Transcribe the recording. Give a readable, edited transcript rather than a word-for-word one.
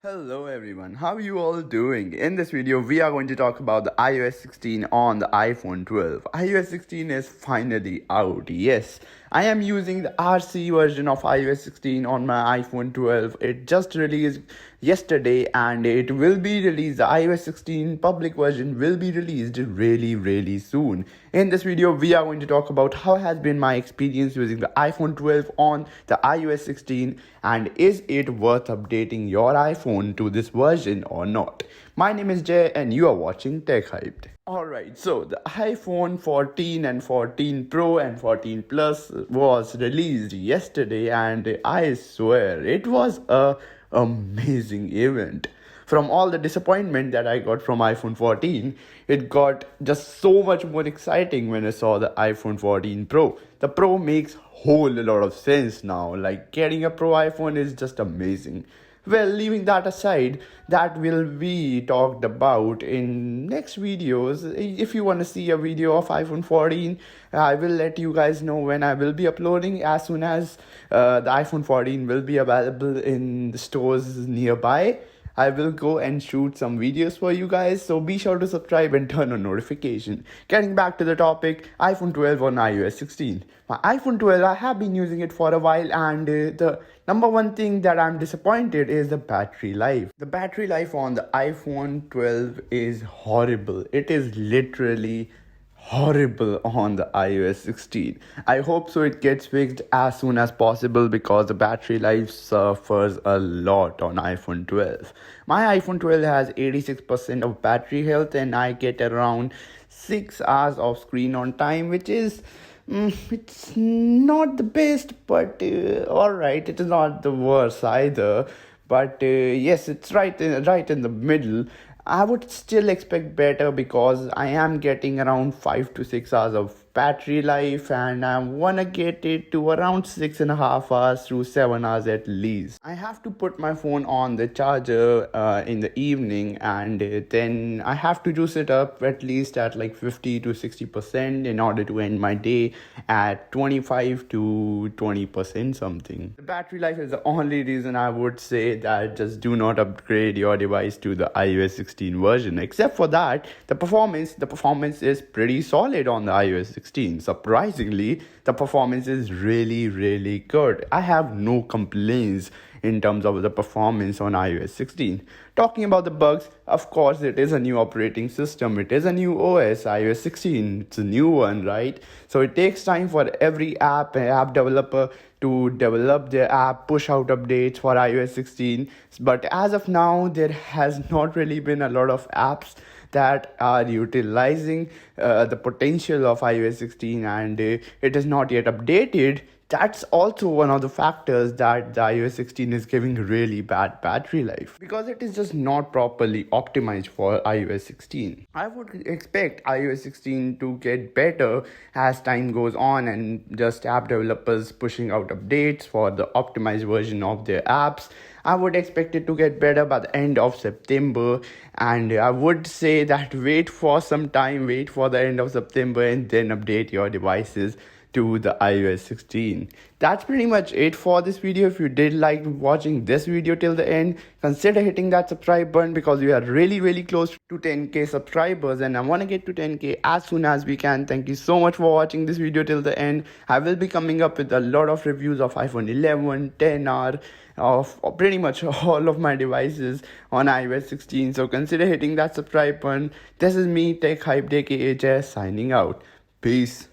Hello everyone, how are you all doing? In this video, we are going to talk about the iOS 16 on the iPhone 12. iOS 16 is finally out. Yes, I am using the RC version of iOS 16 on my iPhone 12. It just released yesterday and it will be released. The iOS 16 public version will be released really soon. In this video, we are going to talk about how has been my experience using the iPhone 12 on the iOS 16 and is it worth updating your iPhone to this version or not. My name is Jay and you are watching Tech Hyped. Alright, so the iPhone 14 and 14 Pro and 14 Plus was released yesterday and I swear it was a amazing event. From all the disappointment that I got from iPhone 14, it got just so much more exciting when I saw the iPhone 14 Pro. The Pro makes whole lot of sense now. Like getting a Pro iPhone is just amazing. Well, leaving that aside, that will be talked about in next videos. If you want to see a video of iPhone 14, I will let you guys know when I will be uploading as soon as the iPhone 14 will be available in the stores nearby. I will go and shoot some videos for you guys, so be sure to subscribe and turn on notification. Getting back to the topic, iPhone 12 on iOS 16. My iPhone 12, I have been using it for a while and the number one thing that I'm disappointed is the battery life. The battery life on the iPhone 12 is horrible. It is literally horrible on the iOS 16. I hope so it gets fixed as soon as possible because the battery life suffers a lot on iPhone 12. My iPhone 12 has 86% of battery health and I get around 6 hours of screen on time, which is it's not the best, but alright, it is not the worst either. But yes, it's right in the middle. I would still expect better because I am getting around 5 to 6 hours of battery life and I wanna get it to around 6.5 hours to 7 hours at least. I have to put my phone on the charger in the evening and then I have to juice it up at least at like 50 to 60% in order to end my day at 25 to 20% something. The battery life is the only reason I would say that just do not upgrade your device to the iOS 16 version. Except for that, the performance is pretty solid on the iOS 16. Surprisingly, the performance is really good. I have no complaints in terms of the performance on iOS 16. Talking about the bugs, of course, it is a new operating system. It is a new OS, iOS 16. It's a new one, right? So it takes time for every app developer to develop their app, push out updates for iOS 16. But as of now, there has not really been a lot of apps that are utilizing the potential of iOS 16 and it is not yet updated. That's also one of the factors that the iOS 16 is giving really bad battery life because it is just not properly optimized for iOS 16. I would expect iOS 16 to get better as time goes on and just app developers pushing out updates for the optimized version of their apps. I would expect it to get better by the end of September and I would say that wait for some time, wait for the end of September and then update your devices to the iOS 16. That's pretty much it for this video. If you did like watching this video till the end, consider hitting that subscribe button because we are really close to 10k subscribers and I want to get to 10k as soon as we can. Thank you so much for watching this video till the end. I will be coming up with a lot of reviews of iPhone 11, 10R, of pretty much all of my devices on iOS 16. So consider hitting that subscribe button. This is me, Tech Hyped aka signing out. Peace.